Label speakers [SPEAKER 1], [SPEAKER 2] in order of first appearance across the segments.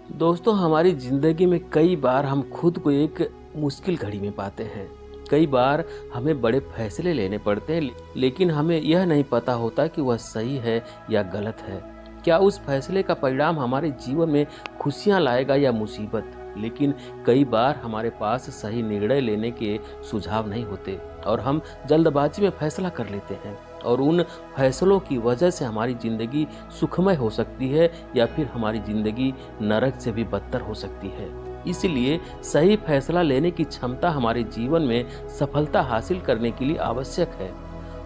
[SPEAKER 1] दोस्तों, हमारी ज़िंदगी में कई बार हम खुद को एक मुश्किल घड़ी में पाते हैं। कई बार हमें बड़े फैसले लेने पड़ते हैं, लेकिन हमें यह नहीं पता होता कि वह सही है या गलत है। क्या उस फैसले का परिणाम हमारे जीवन में खुशियाँ लाएगा या मुसीबत? लेकिन कई बार हमारे पास सही निर्णय लेने के सुझाव नहीं होते और हम जल्दबाजी में फैसला कर लेते हैं, और उन फैसलों की वजह से हमारी ज़िंदगी सुखमय हो सकती है या फिर हमारी ज़िंदगी नरक से भी बदतर हो सकती है। इसलिए सही फैसला लेने की क्षमता हमारे जीवन में सफलता हासिल करने के लिए आवश्यक है।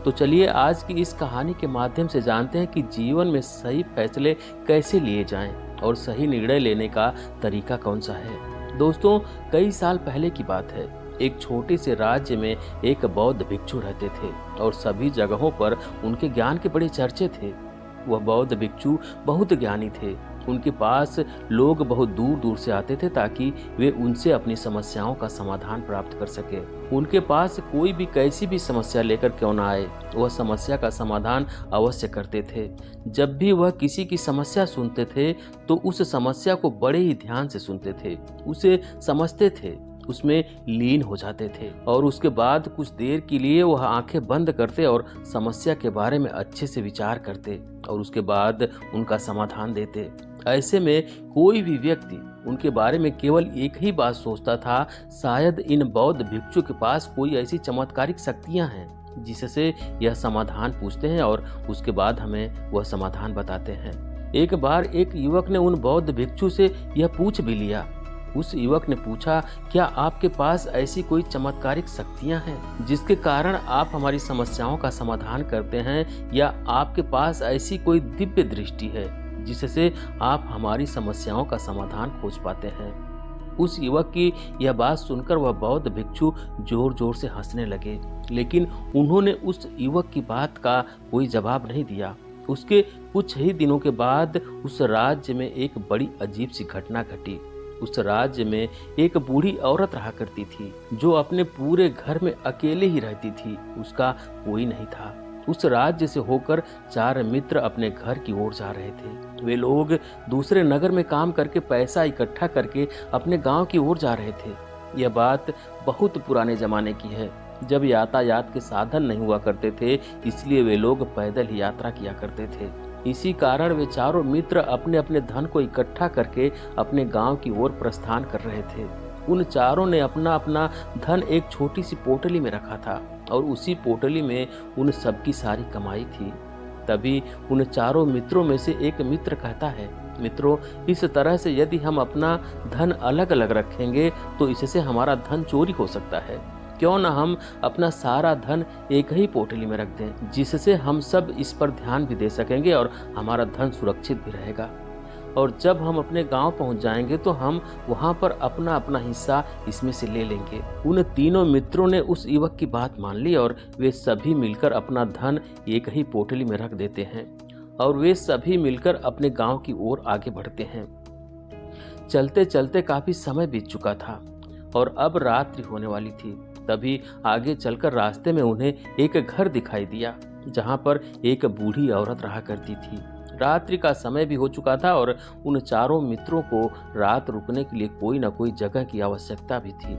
[SPEAKER 1] तो चलिए आज की इस कहानी के माध्यम से जानते हैं कि जीवन में सही फैसले कैसे लिए जाएं और सही निर्णय लेने का तरीका कौन सा है। दोस्तों, कई साल पहले की बात है। एक छोटे से राज्य में एक बौद्ध भिक्षु रहते थे और सभी जगहों पर उनके ज्ञान के बड़े चर्चे थे। वह बौद्ध भिक्षु बहुत ज्ञानी थे। उनके पास लोग बहुत दूर दूर से आते थे ताकि वे उनसे अपनी समस्याओं का समाधान प्राप्त कर सके। उनके पास कोई भी कैसी भी समस्या लेकर क्यों ना आए, वह समस्या का समाधान अवश्य करते थे। जब भी वह किसी की समस्या सुनते थे तो उस समस्या को बड़े ही ध्यान से सुनते थे, उसे समझते थे, उसमें लीन हो जाते थे और उसके बाद कुछ देर के लिए वह आंखें बंद करते और समस्या के बारे में अच्छे से विचार करते और उसके बाद उनका समाधान देते। ऐसे में कोई भी व्यक्ति उनके बारे में केवल एक ही बात सोचता था, शायद इन बौद्ध भिक्षु के पास कोई ऐसी चमत्कारिक शक्तियां हैं जिससे यह समाधान पूछते हैं और उसके बाद हमें वह समाधान बताते हैं। एक बार एक युवक ने उन बौद्ध भिक्षु से यह पूछ भी लिया। उस युवक ने पूछा, क्या आपके पास ऐसी कोई चमत्कारिक शक्तियां हैं जिसके कारण आप हमारी समस्याओं का समाधान करते हैं, या आपके पास ऐसी कोई दिव्य दृष्टि है जिससे आप हमारी समस्याओं का समाधान खोज पाते हैं। उस युवक की यह बात सुनकर वह बौद्ध भिक्षु जोर जोर से हंसने लगे, लेकिन उन्होंने उस युवक की बात का कोई जवाब नहीं दिया। उसके कुछ ही दिनों के बाद उस राज्य में एक बड़ी अजीब सी घटना घटी। उस राज्य में एक बूढ़ी औरत रहा करती थी जो अपने पूरे घर में अकेले ही रहती थी। उसका कोई नहीं था। उस राज्य से होकर 4 मित्र अपने घर की ओर जा रहे थे। वे लोग दूसरे नगर में काम करके पैसा इकट्ठा करके अपने गांव की ओर जा रहे थे। यह बात बहुत पुराने जमाने की है, जब यातायात के साधन नहीं हुआ करते थे, इसलिए वे लोग पैदल ही यात्रा किया करते थे। इसी कारण वे चारों मित्र अपने अपने धन को इकट्ठा करके अपने गांव की ओर प्रस्थान कर रहे थे। उन चारों ने अपना अपना धन एक छोटी सी पोटली में रखा था और उसी पोटली में उन सबकी सारी कमाई थी। तभी उन चारों मित्रों में से एक मित्र कहता है, मित्रों, इस तरह से यदि हम अपना धन अलग अलग रखेंगे तो इससे हमारा धन चोरी हो सकता है। क्यों न हम अपना सारा धन एक ही पोटली में रख दें, जिससे हम सब इस पर ध्यान भी दे सकेंगे और हमारा धन सुरक्षित भी रहेगा। और जब हम अपने गांव पहुंच जाएंगे तो हम वहां पर अपना अपना हिस्सा इसमें से ले लेंगे। उन तीनों मित्रों ने उस युवक की बात मान ली और वे सभी मिलकर अपना धन एक ही पोटली में रख देते हैं और वे सभी मिलकर अपने गांव की ओर आगे बढ़ते हैं। चलते चलते काफी समय बीत चुका था और अब रात्रि होने वाली थी। तभी आगे चलकर रास्ते में उन्हें एक घर दिखाई दिया जहां पर एक बूढ़ी औरत रहा करती थी। रात्रि का समय भी हो चुका था और उन चारों मित्रों को रात रुकने के लिए कोई न कोई जगह की आवश्यकता भी थी।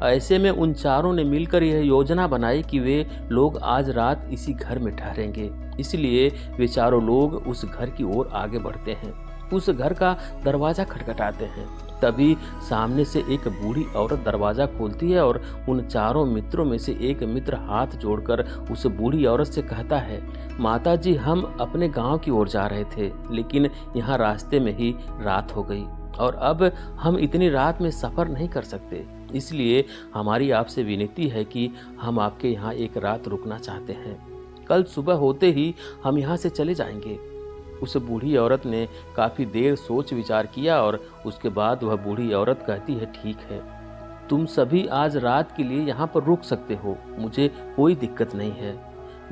[SPEAKER 1] ऐसे में उन चारों ने मिलकर यह योजना बनाई कि वे लोग आज रात इसी घर में ठहरेंगे। इसलिए वे चारों लोग उस घर की ओर आगे बढ़ते हैं। उस घर का दरवाजा खटखटाते हैं। तभी सामने से एक बूढ़ी औरत दरवाजा खोलती है और उन चारों मित्रों में से एक मित्र हाथ जोड़कर उस बूढ़ी औरत से कहता है, माता जी, हम अपने गांव की ओर जा रहे थे, लेकिन यहाँ रास्ते में ही रात हो गई और अब हम इतनी रात में सफर नहीं कर सकते। इसलिए हमारी आपसे विनती है कि हम आपके यहाँ एक रात रुकना चाहते हैं। कल सुबह होते ही हम यहाँ से चले जाएंगे। उस बूढ़ी औरत ने काफी देर सोच विचार किया और उसके बाद वह बूढ़ी औरत कहती है, ठीक है, तुम सभी आज रात के लिए यहाँ पर रुक सकते हो, मुझे कोई दिक्कत नहीं है।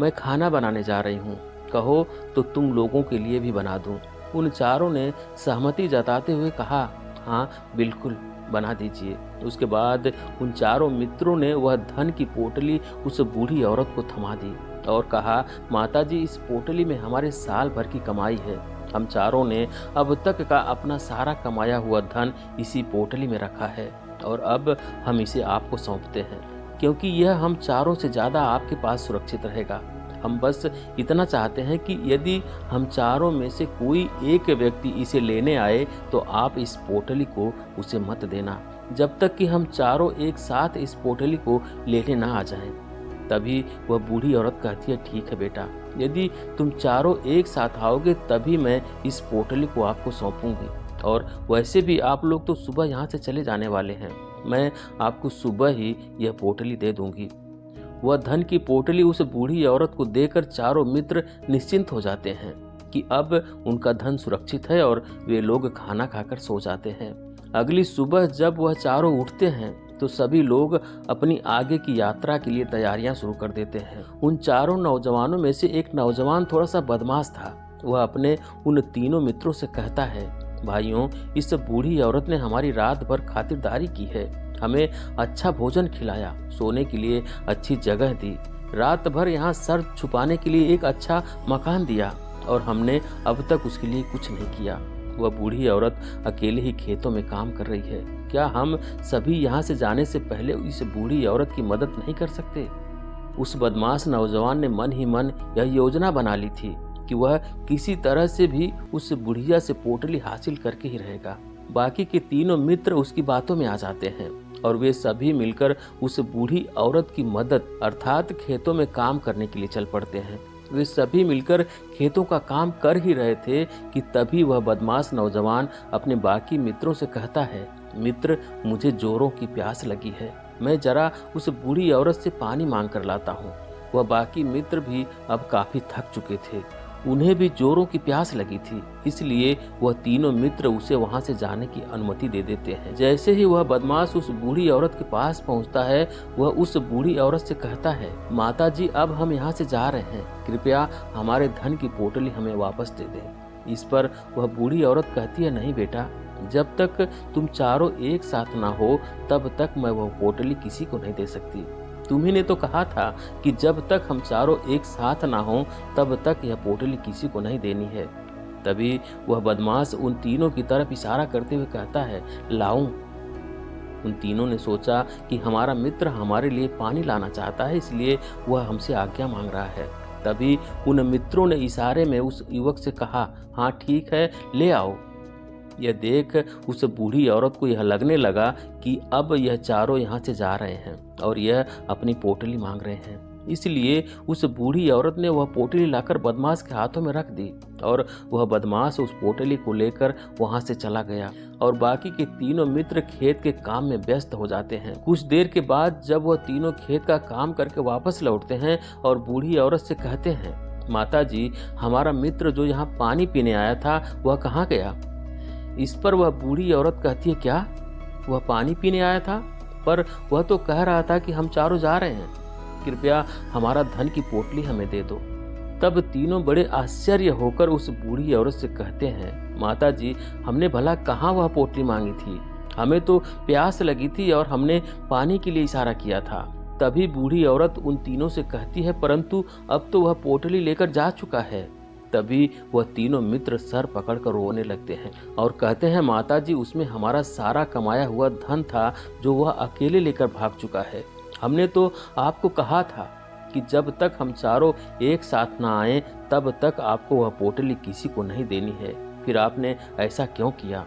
[SPEAKER 1] मैं खाना बनाने जा रही हूँ, कहो तो तुम लोगों के लिए भी बना दूँ। उन चारों ने सहमति जताते हुए कहा, हाँ बिल्कुल, बना दीजिए। उसके बाद उन चारों मित्रों ने वह धन की पोटली उस बूढ़ी औरत को थमा दी और कहा, माताजी, इस पोटली में हमारे साल भर की कमाई है, हम चारों ने अब तक का अपना सारा कमाया हुआ धन इसी पोटली में रखा है और अब हम इसे आपको सौंपते हैं, क्योंकि यह हम चारों से ज़्यादा आपके पास सुरक्षित रहेगा। हम बस इतना चाहते हैं कि यदि हम चारों में से कोई एक व्यक्ति इसे लेने आए तो आप इस पोटली को उसे मत देना, जब तक कि हम चारों एक साथ इस पोटली को लेने ना आ जाएं। तभी वह बूढ़ी औरत कहती है, ठीक है बेटा, यदि तुम चारों एक साथ आओगे तभी मैं इस पोटली को आपको सौंपूंगी। और वैसे भी आप लोग तो सुबह यहाँ से चले जाने वाले हैं, मैं आपको सुबह ही यह पोटली दे दूंगी। वह धन की पोटली उस बूढ़ी औरत को देकर चारों मित्र निश्चिंत हो जाते हैं कि अब उनका धन सुरक्षित है और वे लोग खाना खाकर सो जाते हैं। अगली सुबह जब वह चारों उठते हैं तो सभी लोग अपनी आगे की यात्रा के लिए तैयारियां शुरू कर देते हैं। उन चारों नौजवानों में से एक नौजवान थोड़ा सा बदमाश था। वह अपने उन तीनों मित्रों से कहता है, भाइयों, इस बूढ़ी औरत ने हमारी रात भर खातिरदारी की है, हमें अच्छा भोजन खिलाया, सोने के लिए अच्छी जगह दी, रात भर यहाँ सर छुपाने के लिए एक अच्छा मकान दिया और हमने अब तक उसके लिए कुछ नहीं किया। वह बूढ़ी औरत अकेले ही खेतों में काम कर रही है। क्या हम सभी यहाँ से जाने से पहले इस बूढ़ी औरत की मदद नहीं कर सकते? उस बदमाश नौजवान ने मन ही मन यह योजना बना ली थी कि वह किसी तरह से भी उस बुढ़िया से पोटली हासिल करके ही रहेगा। बाकी के तीनों मित्र उसकी बातों में आ जाते हैं और वे सभी मिलकर उस बूढ़ी औरत की मदद अर्थात खेतों में काम करने के लिए चल पड़ते हैं। वे सभी मिलकर खेतों का काम कर ही रहे थे कि तभी वह बदमाश नौजवान अपने बाकी मित्रों से कहता है, मित्र, मुझे जोरों की प्यास लगी है, मैं जरा उस बूढ़ी औरत से पानी मांग कर लाता हूँ। वह बाकी मित्र भी अब काफी थक चुके थे, उन्हें भी जोरों की प्यास लगी थी, इसलिए वह तीनों मित्र उसे वहां से जाने की अनुमति दे देते हैं। जैसे ही वह बदमाश उस बूढ़ी औरत के पास पहुंचता है, वह उस बूढ़ी औरत से कहता है, माता जी, अब हम यहाँ से जा रहे हैं, कृपया हमारे धन की पोटली हमें वापस दे दें। इस पर वह बूढ़ी औरत कहती है, नहीं बेटा, जब तक तुम चारों एक साथ ना हो तब तक मैं वह पोटली किसी को नहीं दे सकती। तुम्ही ने तो कहा था कि जब तक हम चारों एक साथ ना हो तब तक यह पोटली किसी को नहीं देनी है। तभी वह बदमाश उन तीनों की तरफ इशारा करते हुए कहता है, लाऊं। उन तीनों ने सोचा कि हमारा मित्र हमारे लिए पानी लाना चाहता है, इसलिए वह हमसे आज्ञा मांग रहा है। तभी उन मित्रों ने इशारे में उस युवक से कहा, हाँ ठीक है, ले आओ। यह देख उस बूढ़ी औरत को यह लगने लगा कि अब यह चारों यहाँ से जा रहे हैं और यह अपनी पोटली मांग रहे हैं, इसलिए उस बूढ़ी औरत ने वह पोटली लाकर बदमाश के हाथों में रख दी और वह बदमाश उस पोटली को लेकर वहां से चला गया और बाकी के तीनों मित्र खेत के काम में व्यस्त हो जाते हैं। कुछ देर के बाद जब वह तीनों खेत का काम करके वापस लौटते हैं और बूढ़ी औरत से कहते हैं, माता जी, हमारा मित्र जो यहाँ पानी पीने आया था वह कहाँ गया? इस पर वह बूढ़ी औरत कहती है, क्या वह पानी पीने आया था? पर वह तो कह रहा था कि हम चारों जा रहे हैं, कृपया हमारा धन की पोटली हमें दे दो। तब तीनों बड़े आश्चर्य होकर उस बूढ़ी औरत से कहते हैं, माता जी, हमने भला कहाँ वह पोटली मांगी थी? हमें तो प्यास लगी थी और हमने पानी के लिए इशारा किया था। तभी बूढ़ी औरत उन तीनों से कहती है, परंतु अब तो वह पोटली लेकर जा चुका है। तभी वह तीनों मित्र सर पकड़कर रोने लगते हैं और कहते हैं, माता जी, उसमें हमारा सारा कमाया हुआ धन था जो वह अकेले लेकर भाग चुका है। हमने तो आपको कहा था कि जब तक हम चारों एक साथ ना आए तब तक आपको वह पोटली किसी को नहीं देनी है, फिर आपने ऐसा क्यों किया?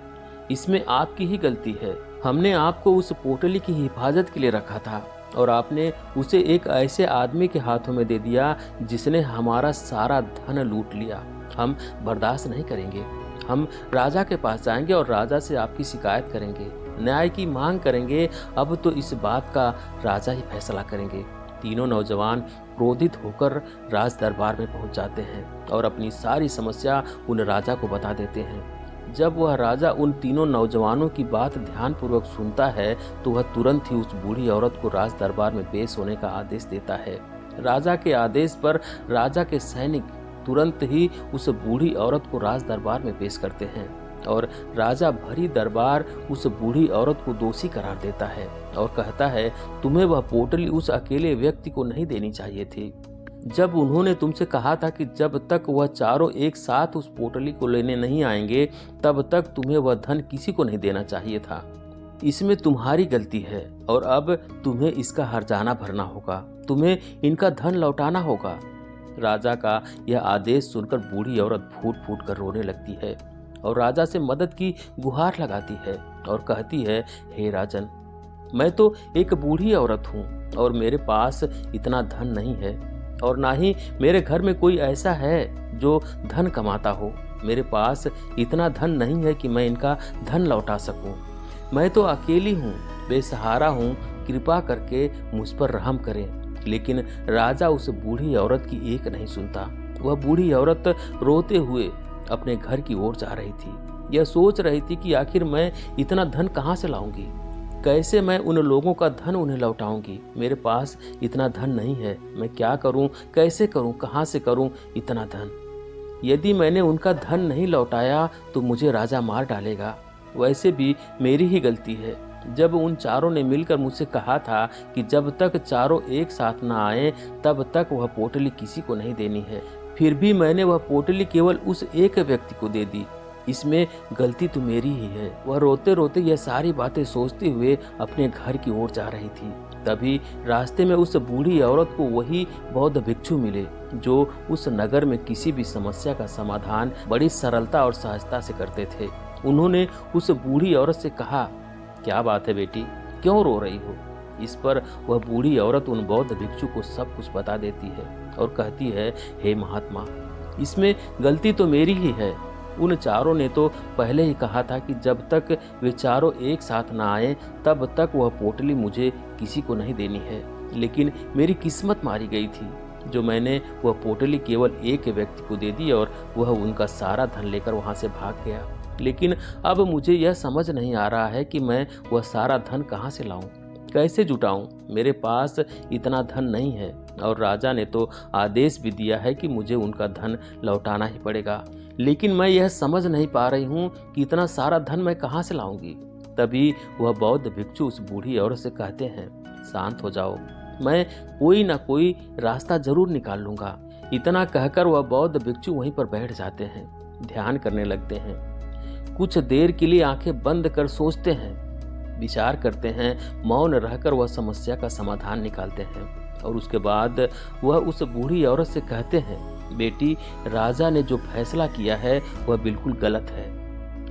[SPEAKER 1] इसमें आपकी ही गलती है। हमने आपको उस पोटली की हिफाजत के लिए रखा था और आपने उसे एक ऐसे आदमी के हाथों में दे दिया जिसने हमारा सारा धन लूट लिया। हम बर्दाश्त नहीं करेंगे। हम राजा के पास जाएंगे और राजा से आपकी शिकायत करेंगे, न्याय की मांग करेंगे। अब तो इस बात का राजा ही फैसला करेंगे। तीनों नौजवान क्रोधित होकर राज दरबार में पहुंच जाते हैं और अपनी सारी समस्या उन राजा को बता देते हैं। जब वह राजा उन तीनों नौजवानों की बात ध्यानपूर्वक सुनता है तो वह तुरंत ही उस बूढ़ी औरत को राज दरबार में पेश होने का आदेश देता है। राजा के आदेश पर राजा के सैनिक तुरंत ही उस बूढ़ी औरत को राज दरबार में पेश करते हैं और राजा भरी दरबार उस बूढ़ी औरत को दोषी करार देता है और कहता है, तुम्हें वह पोटली उस अकेले व्यक्ति को नहीं देनी चाहिए थी। जब उन्होंने तुमसे कहा था कि जब तक वह चारों एक साथ उस पोटली को लेने नहीं आएंगे तब तक तुम्हें वह धन किसी को नहीं देना चाहिए था। इसमें तुम्हारी गलती है और अब तुम्हें इसका हर्जाना भरना होगा, तुम्हें इनका धन लौटाना होगा। राजा का यह आदेश सुनकर बूढ़ी औरत फूट फूट कर रोने लगती है और राजा से मदद की गुहार लगाती है और कहती है, हे राजन, मैं तो एक बूढ़ी औरत हूँ और मेरे पास इतना धन नहीं है और ना ही मेरे घर में कोई ऐसा है जो धन कमाता हो। मेरे पास इतना धन नहीं है कि मैं इनका धन लौटा सकूं। मैं तो अकेली हूँ, बेसहारा हूँ, कृपा करके मुझ पर रहम करें। लेकिन राजा उस बूढ़ी औरत की एक नहीं सुनता। वह बूढ़ी औरत रोते हुए अपने घर की ओर जा रही थी। यह सोच रही थी कि आखिर मैं इतना धन कहाँ से लाऊंगी, कैसे मैं उन लोगों का धन उन्हें लौटाऊंगी। मेरे पास इतना धन नहीं है, मैं क्या करूं, कैसे करूं, कहां से करूं इतना धन। यदि मैंने उनका धन नहीं लौटाया तो मुझे राजा मार डालेगा। वैसे भी मेरी ही गलती है। जब उन चारों ने मिलकर मुझसे कहा था कि जब तक चारों एक साथ ना आए तब तक वह पोटली किसी को नहीं देनी है, फिर भी मैंने वह पोटली केवल उस एक व्यक्ति को दे दी। इसमें गलती तो मेरी ही है। वह रोते रोते यह सारी बातें सोचते हुए अपने घर की ओर जा रही थी। तभी रास्ते में उस बूढ़ी औरत को वही बौद्ध भिक्षु मिले जो उस नगर में किसी भी समस्या का समाधान बड़ी सरलता और सहजता से करते थे। उन्होंने उस बूढ़ी औरत से कहा, क्या बात है बेटी, क्यों रो रही हो? इस पर वह बूढ़ी औरत उन बौद्ध भिक्षु को सब कुछ बता देती है और कहती है, हे महात्मा, इसमें गलती तो मेरी ही है। उन चारों ने तो पहले ही कहा था कि जब तक वे चारों एक साथ ना आए तब तक वह पोटली मुझे किसी को नहीं देनी है। लेकिन मेरी किस्मत मारी गई थी जो मैंने वह पोटली केवल एक व्यक्ति को दे दी और वह उनका सारा धन लेकर वहां से भाग गया। लेकिन अब मुझे यह समझ नहीं आ रहा है कि मैं वह सारा धन कहाँ से लाऊं, कैसे जुटाऊं। मेरे पास इतना धन नहीं है और राजा ने तो आदेश भी दिया है कि मुझे उनका धन लौटाना ही पड़ेगा। लेकिन मैं यह समझ नहीं पा रही हूँ कि इतना सारा धन मैं कहाँ से लाऊंगी। तभी वह बौद्ध भिक्षु उस बूढ़ी औरत से कहते हैं, शांत हो जाओ, मैं कोई ना कोई रास्ता जरूर निकाल लूंगा। इतना कहकर वह बौद्ध भिक्षु वहीं पर बैठ जाते हैं, ध्यान करने लगते हैं। कुछ देर के लिए आंखें बंद कर सोचते हैं, विचार करते हैं। मौन रहकर वह समस्या का समाधान निकालते हैं और उसके बाद वह उस बूढ़ी औरत से कहते हैं, बेटी, राजा ने जो फैसला किया है वह बिल्कुल गलत है।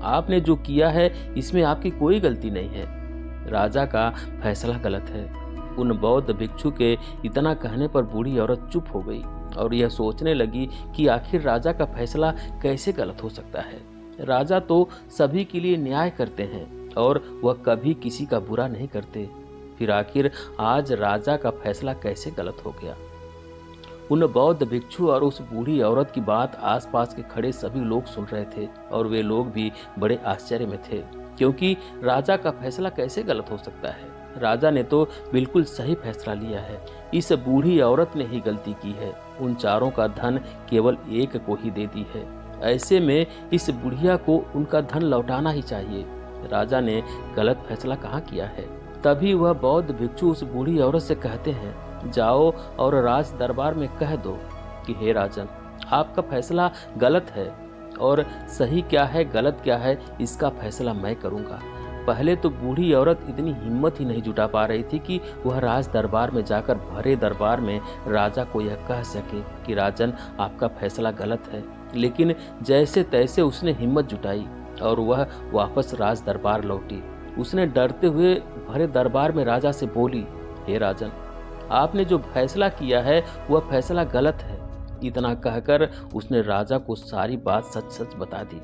[SPEAKER 1] आपने जो किया है इसमें आपकी कोई गलती नहीं है। राजा का फैसला गलत है। उन बौद्ध भिक्षु के इतना कहने पर बूढ़ी औरत चुप हो गई और यह सोचने लगी कि आखिर राजा का फैसला कैसे गलत हो सकता है। राजा तो सभी के लिए न्याय करते हैं और वह कभी किसी का बुरा नहीं करते। फिर आखिर आज राजा का फैसला कैसे गलत हो गया? उन बौद्ध भिक्षु और उस बूढ़ी औरत की बात आसपास के खड़े सभी लोग सुन रहे थे और वे लोग भी बड़े आश्चर्य में थे, क्योंकि राजा का फैसला कैसे गलत हो सकता है। राजा ने तो बिल्कुल सही फैसला लिया है। इस बूढ़ी औरत ने ही गलती की है। उन चारों का धन केवल एक को ही दे दी है। ऐसे में इस बुढ़िया को उनका धन लौटाना ही चाहिए। राजा ने गलत फैसला कहाँ किया है। तभी वह बौद्ध भिक्षु उस बूढ़ी औरत से कहते हैं, जाओ और राज दरबार में कह दो कि हे राजन, आपका फैसला गलत है और सही क्या है गलत क्या है इसका फैसला मैं करूंगा। पहले तो बूढ़ी औरत इतनी हिम्मत ही नहीं जुटा पा रही थी कि वह राज दरबार में जाकर भरे दरबार में राजा को यह कह सके कि राजन, आपका फैसला गलत है। लेकिन जैसे तैसे उसने हिम्मत जुटाई और वह वापस राज दरबार लौटी। उसने डरते हुए भरे दरबार में राजा से बोली, हे राजन, आपने जो फैसला किया है वह फैसला गलत है। इतना कहकर उसने राजा को सारी बात सच सच बता दी।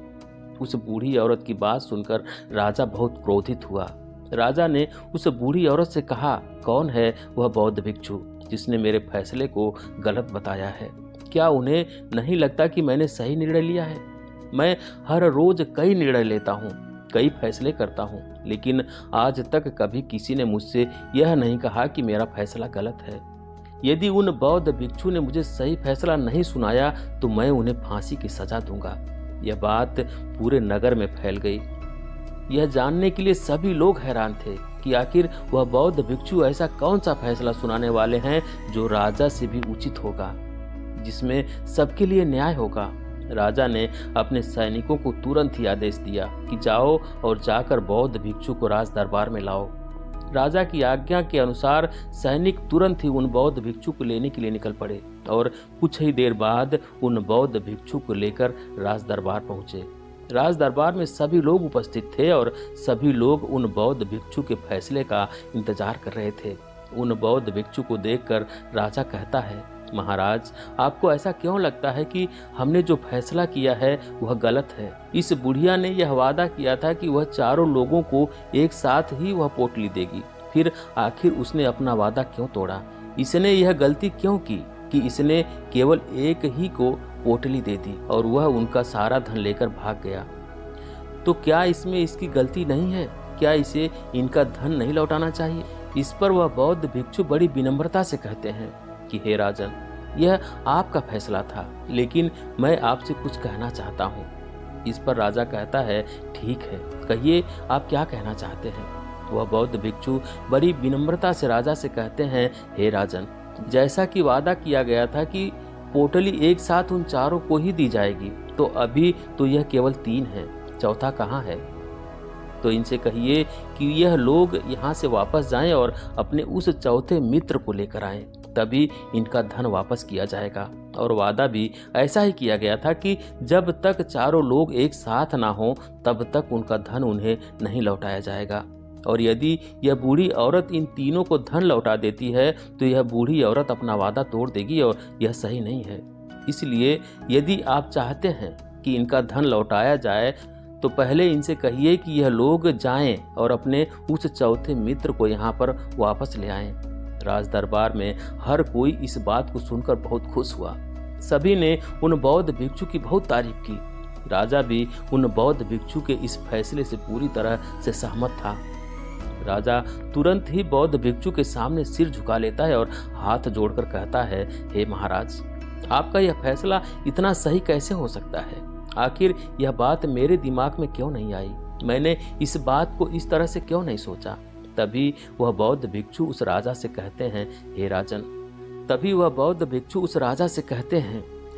[SPEAKER 1] उस बूढ़ी औरत की बात सुनकर राजा बहुत क्रोधित हुआ। राजा ने उस बूढ़ी औरत से कहा, कौन है वह बौद्ध भिक्षु जिसने मेरे फैसले को गलत बताया है? क्या उन्हें नहीं लगता कि मैंने सही निर्णय लिया है? मैं हर रोज कई निर्णय लेता हूँ, कई फैसले करता हूँ, लेकिन आज तक कभी किसी ने मुझसे यह नहीं कहा कि मेरा फैसला गलत है। यदि उन बौद्ध भिक्षु ने मुझे सही फैसला नहीं सुनाया तो मैं उन्हें फांसी की सजा दूंगा। यह बात पूरे नगर में फैल गई। यह जानने के लिए सभी लोग हैरान थे कि आखिर वह बौद्ध भिक्षु ऐसा कौन सा फैसला सुनाने वाले हैं जो राजा से भी उचित होगा। जिसमें सबके लिए न्याय होगा। राजा ने अपने सैनिकों को तुरंत ही आदेश दिया कि जाओ और जाकर बौद्ध भिक्षु को राज दरबार में लाओ। राजा की आज्ञा के अनुसार सैनिक तुरंत ही उन बौद्ध भिक्षु को लेने के लिए निकल पड़े और कुछ ही देर बाद उन बौद्ध भिक्षु को लेकर राज दरबार पहुंचे। राज दरबार में सभी लोग उपस्थित थे और सभी लोग उन बौद्ध भिक्षु के फैसले का इंतजार कर रहे थे। उन बौद्ध भिक्षु को देखकर राजा कहता है, महाराज, आपको ऐसा क्यों लगता है कि हमने जो फैसला किया है वह गलत है? इस बुढ़िया ने यह वादा किया था कि वह चारों लोगों को एक साथ ही वह पोटली देगी, फिर आखिर उसने अपना वादा क्यों तोड़ा? इसने यह गलती क्यों की कि इसने केवल एक ही को पोटली दे दी और वह उनका सारा धन लेकर भाग गया? तो क्या इसमें इसकी गलती नहीं है? क्या इसे इनका धन नहीं लौटाना चाहिए? इस पर वह बौद्ध भिक्षु बड़ी विनम्रता से कहते हैं कि हे राजन, यह आपका फैसला था, लेकिन मैं आपसे कुछ कहना चाहता हूँ। इस पर राजा कहता है, ठीक है, कहिए आप क्या कहना चाहते हैं? वह बौद्ध भिक्षु बड़ी विनम्रता से राजा से कहते हैं, हे राजन, जैसा कि वादा किया गया था कि पोटली एक साथ उन चारों को ही दी जाएगी, तो अभी तो यह केवल 3 है, चौथा कहाँ है? तो इनसे कहिए कि यह लोग यहाँ से वापस जाएं और अपने उस चौथे मित्र को लेकर आएं, तभी इनका धन वापस किया जाएगा। और वादा भी ऐसा ही किया गया था कि जब तक चारों लोग एक साथ ना हो तब तक उनका धन उन्हें नहीं लौटाया जाएगा। और यदि यह बूढ़ी औरत इन तीनों को धन लौटा देती है तो यह बूढ़ी औरत अपना वादा तोड़ देगी और यह सही नहीं है। इसलिए यदि आप चाहते हैं कि इनका धन लौटाया जाए तो पहले इनसे कहिए कि यह लोग जाएं और अपने उस चौथे मित्र को यहाँ पर वापस ले आएं। राज दरबार में हर कोई इस बात को सुनकर बहुत खुश हुआ। सभी ने उन बौद्ध भिक्षु की बहुत तारीफ की। राजा भी उन बौद्ध भिक्षु के इस फैसले से पूरी तरह से सहमत था। राजा तुरंत ही बौद्ध भिक्षु के सामने सिर झुका लेता है और हाथ जोड़कर कहता है, हे महाराज, आपका यह फैसला इतना सही कैसे हो सकता है? आखिर यह बात मेरे दिमाग में क्यों नहीं आई? मैंने इस बात को इस तरह से क्यों नहीं सोचा? तभी वह बौद्ध भिक्षु उस राजा से कहते हैं, हे राजन,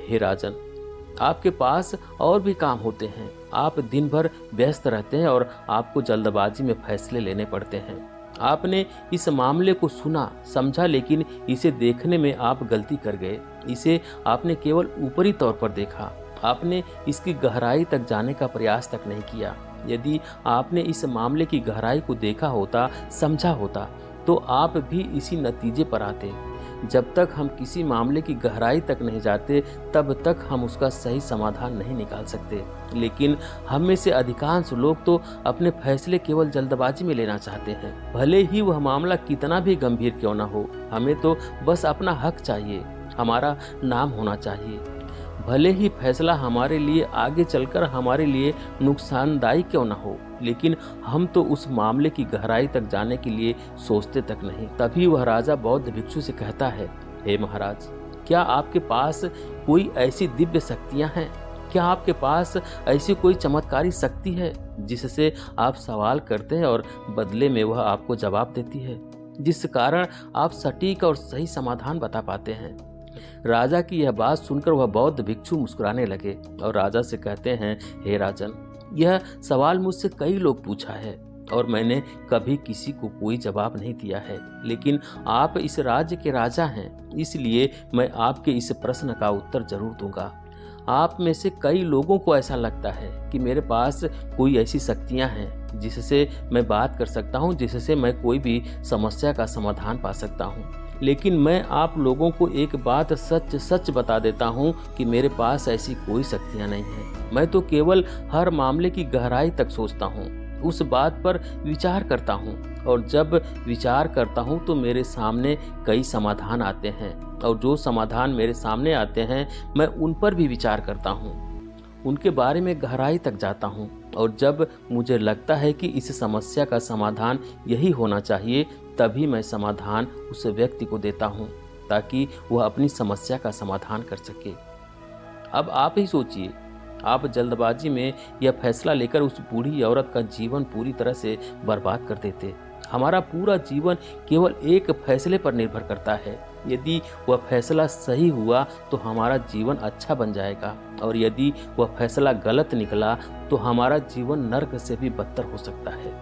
[SPEAKER 1] हे राजन, आपके पास और भी काम होते हैं। आप दिन भर व्यस्त रहते हैं और आपको जल्दबाजी में फैसले लेने पड़ते हैं। आपने इस मामले को सुना, समझा, लेकिन इसे देखने में आप गलती कर गए। इसे आपने केवल ऊपरी तौर पर देखा। आपने इसकी गहराई तक जाने का प्रयास तक नहीं किया। यदि आपने इस मामले की गहराई को देखा होता, समझा होता, तो आप भी इसी नतीजे पर आते। जब तक हम किसी मामले की गहराई तक नहीं जाते तब तक हम उसका सही समाधान नहीं निकाल सकते। लेकिन हम में से अधिकांश लोग तो अपने फैसले केवल जल्दबाजी में लेना चाहते हैं, भले ही वह मामला कितना भी गंभीर क्यों ना हो। हमें तो बस अपना हक चाहिए, हमारा नाम होना चाहिए, भले ही फैसला हमारे लिए आगे चलकर हमारे लिए नुकसानदायी क्यों ना हो, लेकिन हम तो उस मामले की गहराई तक जाने के लिए सोचते तक नहीं। तभी वह राजा बौद्ध भिक्षु से कहता है, हे महाराज, क्या आपके पास कोई ऐसी दिव्य शक्तियां हैं? क्या आपके पास ऐसी कोई चमत्कारी शक्ति है जिससे आप सवाल करते हैं और बदले में वह आपको जवाब देती है, जिस कारण आप सटीक और सही समाधान बता पाते हैं? राजा की यह बात सुनकर वह बौद्ध भिक्षु मुस्कुराने लगे और राजा से कहते हैं, हे राजन, यह सवाल मुझसे कई लोग पूछा है और मैंने कभी किसी को कोई जवाब नहीं दिया है, लेकिन आप इस राज्य के राजा हैं, इसलिए मैं आपके इस प्रश्न का उत्तर जरूर दूंगा। आप में से कई लोगों को ऐसा लगता है कि मेरे पास कोई ऐसी शक्तियां हैं जिससे मैं बात कर सकता हूं, जिससे मैं कोई भी समस्या का समाधान पा सकता हूं। लेकिन मैं आप लोगों को एक बात सच सच बता देता हूं कि मेरे पास ऐसी कोई शक्तियां नहीं हैं। मैं तो केवल हर मामले की गहराई तक सोचता हूं, उस बात पर विचार करता हूं, और जब विचार करता हूं तो मेरे सामने कई समाधान आते हैं, और जो समाधान मेरे सामने आते हैं मैं उन पर भी विचार करता हूं, उनके बारे में गहराई तक जाता हूं, और जब मुझे लगता है कि इस समस्या का समाधान यही होना चाहिए, तभी मैं समाधान उस व्यक्ति को देता हूं ताकि वह अपनी समस्या का समाधान कर सके। अब आप ही सोचिए, आप जल्दबाजी में यह फैसला लेकर उस बूढ़ी औरत का जीवन पूरी तरह से बर्बाद कर देते, हमारा पूरा जीवन केवल एक फैसले पर निर्भर करता है। यदि वह फैसला सही हुआ तो हमारा जीवन अच्छा बन जाएगा, और यदि वह फैसला गलत निकला तो हमारा जीवन नर्क से भी बदतर हो सकता है।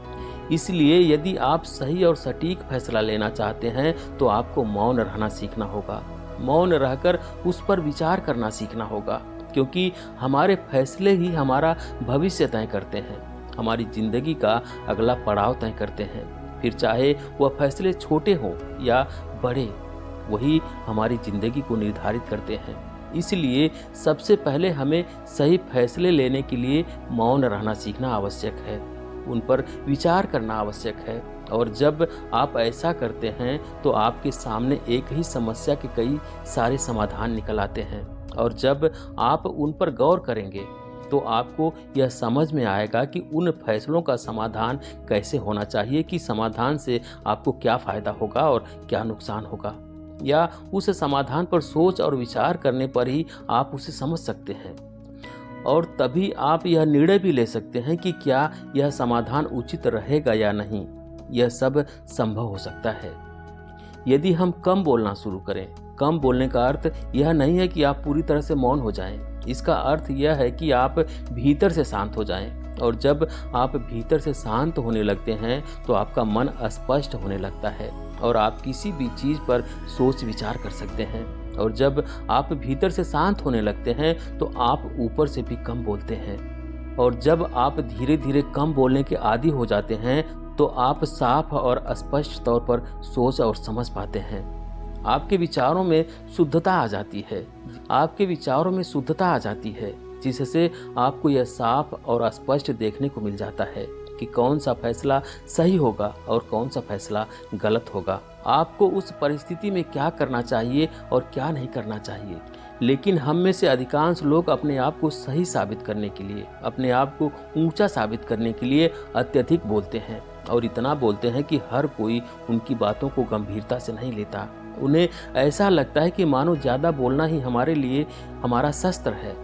[SPEAKER 1] इसलिए यदि आप सही और सटीक फैसला लेना चाहते हैं तो आपको मौन रहना सीखना होगा। मौन रहकर उस पर विचार करना सीखना होगा, क्योंकि हमारे फैसले ही हमारा भविष्य तय करते हैं, हमारी जिंदगी का अगला पड़ाव तय करते हैं। फिर चाहे वह फैसले छोटे हों या बड़े, वही हमारी जिंदगी को निर्धारित करते हैं। इसलिए सबसे पहले हमें सही फैसले लेने के लिए मौन रहना सीखना आवश्यक है, उन पर विचार करना आवश्यक है। और जब आप ऐसा करते हैं तो आपके सामने एक ही समस्या के कई सारे समाधान निकल आते हैं, और जब आप उन पर गौर करेंगे तो आपको यह समझ में आएगा कि उन फैसलों का समाधान कैसे होना चाहिए, कि समाधान से आपको क्या फ़ायदा होगा और क्या नुकसान होगा, या उस समाधान पर सोच और विचार करने पर ही आप उसे समझ सकते हैं। और तभी आप यह निर्णय भी ले सकते हैं कि क्या यह समाधान उचित रहेगा या नहीं। यह सब संभव हो सकता है यदि हम कम बोलना शुरू करें। कम बोलने का अर्थ यह नहीं है कि आप पूरी तरह से मौन हो जाएं। इसका अर्थ यह है कि आप भीतर से शांत हो जाएं। और जब आप भीतर से शांत होने लगते हैं तो आपका मन स्पष्ट होने लगता है और आप किसी भी चीज़ पर सोच विचार कर सकते हैं। और जब आप भीतर से शांत होने लगते हैं तो आप ऊपर से भी कम बोलते हैं। और जब आप धीरे धीरे कम बोलने के आदी हो जाते हैं तो आप साफ और स्पष्ट तौर पर सोच और समझ पाते हैं। आपके विचारों में शुद्धता आ जाती है। आपके विचारों में शुद्धता आ जाती है, जिससे आपको यह साफ और स्पष्ट देखने को मिल जाता है कि कौन सा फैसला सही होगा और कौन सा फैसला गलत होगा। आपको उस परिस्थिति में क्या करना चाहिए और क्या नहीं करना चाहिए। लेकिन हम में से अधिकांश लोग अपने आप को सही साबित करने के लिए, अपने आप को ऊंचा साबित करने के लिए अत्यधिक बोलते हैं, और इतना बोलते हैं कि हर कोई उनकी बातों को गंभीरता से नहीं लेता। उन्हें ऐसा लगता है कि मानो ज़्यादा बोलना ही हमारे लिए हमारा शस्त्र है।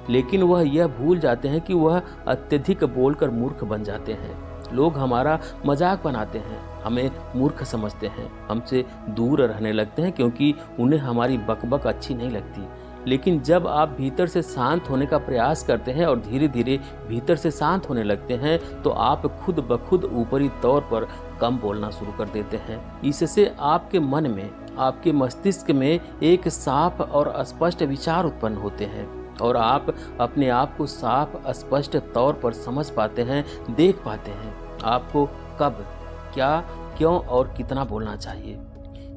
[SPEAKER 1] लेकिन वह यह भूल जाते हैं कि वह अत्यधिक बोलकर मूर्ख बन जाते हैं। लोग हमारा मजाक बनाते हैं, हमें मूर्ख समझते हैं, हमसे दूर रहने लगते हैं क्योंकि उन्हें हमारी बकबक अच्छी नहीं लगती। लेकिन जब आप भीतर से शांत होने का प्रयास करते हैं और धीरे धीरे भीतर से शांत होने लगते हैं तो आप खुद ब खुद ऊपरी तौर पर कम बोलना शुरू कर देते हैं। इससे आपके मन में, आपके मस्तिष्क में एक साफ और स्पष्ट विचार उत्पन्न होते हैं और आप अपने आप को साफ स्पष्ट तौर पर समझ पाते हैं, देख पाते हैं आपको कब, क्या, क्यों और कितना बोलना चाहिए।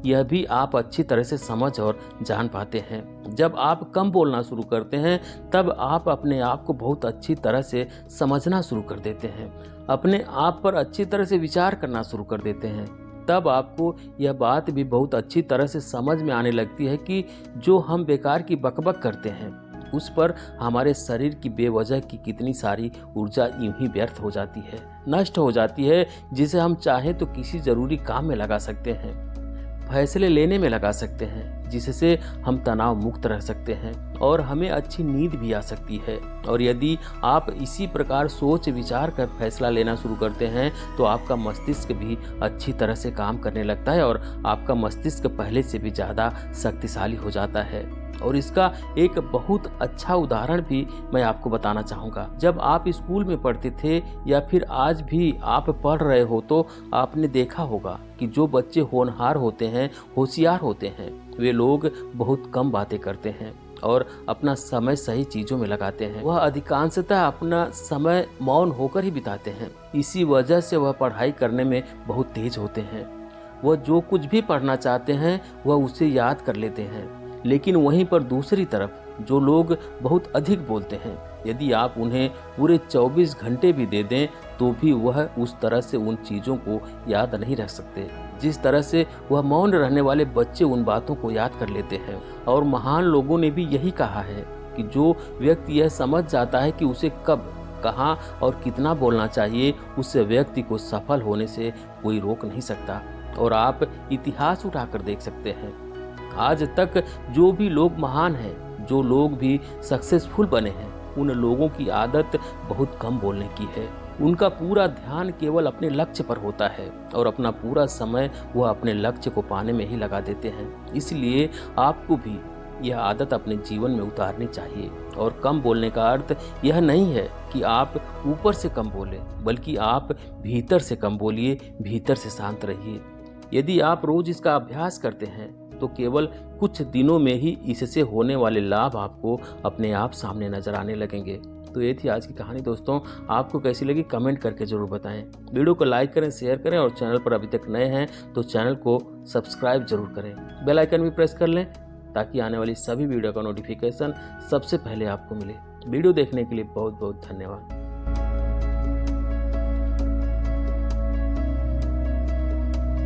[SPEAKER 1] यह भी आप अच्छी तरह से समझ और जान पाते हैं। जब आप कम बोलना शुरू करते हैं तब आप अपने आप को बहुत अच्छी तरह से समझना शुरू कर देते हैं, अपने आप पर अच्छी तरह से विचार करना शुरू कर देते हैं। तब आपको यह बात भी बहुत अच्छी तरह से समझ में आने लगती है कि जो हम बेकार की बकबक करते हैं उस पर हमारे शरीर की बेवजह की कितनी सारी ऊर्जा यूं ही व्यर्थ हो जाती है, नष्ट हो जाती है, जिसे हम चाहें तो किसी जरूरी काम में लगा सकते हैं, फैसले लेने में लगा सकते हैं, जिससे हम तनाव मुक्त रह सकते हैं और हमें अच्छी नींद भी आ सकती है। और यदि आप इसी प्रकार सोच विचार कर फैसला लेना शुरू करते हैं तो आपका मस्तिष्क भी अच्छी तरह से काम करने लगता है और आपका मस्तिष्क पहले से भी ज़्यादा शक्तिशाली हो जाता है। और इसका एक बहुत अच्छा उदाहरण भी मैं आपको बताना चाहूँगा। जब आप स्कूल में पढ़ते थे या फिर आज भी आप पढ़ रहे हो तो आपने देखा होगा कि जो बच्चे होनहार होते हैं, होशियार होते हैं, वे लोग बहुत कम बातें करते हैं और अपना समय सही चीज़ों में लगाते हैं। वह अधिकांशतः अपना समय मौन होकर ही बिताते हैं। इसी वजह से वह पढ़ाई करने में बहुत तेज होते हैं। वह जो कुछ भी पढ़ना चाहते हैं वह उसे याद कर लेते हैं। लेकिन वहीं पर दूसरी तरफ जो लोग बहुत अधिक बोलते हैं, यदि आप उन्हें पूरे 24 घंटे भी दे दें तो भी वह उस तरह से उन चीज़ों को याद नहीं रख सकते जिस तरह से वह मौन रहने वाले बच्चे उन बातों को याद कर लेते हैं। और महान लोगों ने भी यही कहा है कि जो व्यक्ति यह समझ जाता है कि उसे कब, कहाँ और कितना बोलना चाहिए, उस व्यक्ति को सफल होने से कोई रोक नहीं सकता। और आप इतिहास उठाकर देख सकते हैं, आज तक जो भी लोग महान हैं, जो लोग भी सक्सेसफुल बने हैं, उन लोगों की आदत बहुत कम बोलने की है। उनका पूरा ध्यान केवल अपने लक्ष्य पर होता है और अपना पूरा समय वह अपने लक्ष्य को पाने में ही लगा देते हैं। इसलिए आपको भी यह आदत अपने जीवन में उतारनी चाहिए। और कम बोलने का अर्थ यह नहीं है कि आप ऊपर से कम बोलें, बल्कि आप भीतर से कम बोलिए, भीतर से शांत रहिए। यदि आप रोज इसका अभ्यास करते हैं तो केवल कुछ दिनों में ही इससे होने वाले लाभ आपको अपने आप सामने नजर आने लगेंगे। तो ये थी आज की कहानी दोस्तों। आपको कैसी लगी कमेंट करके जरूर बताएं। वीडियो को लाइक करें, शेयर करें और चैनल पर अभी तक नए हैं तो चैनल को सब्सक्राइब जरूर करें। बेल आइकन भी प्रेस कर लें ताकि आने वाली सभी वीडियो का नोटिफिकेशन सबसे पहले आपको मिले। वीडियो देखने के लिए बहुत बहुत धन्यवाद।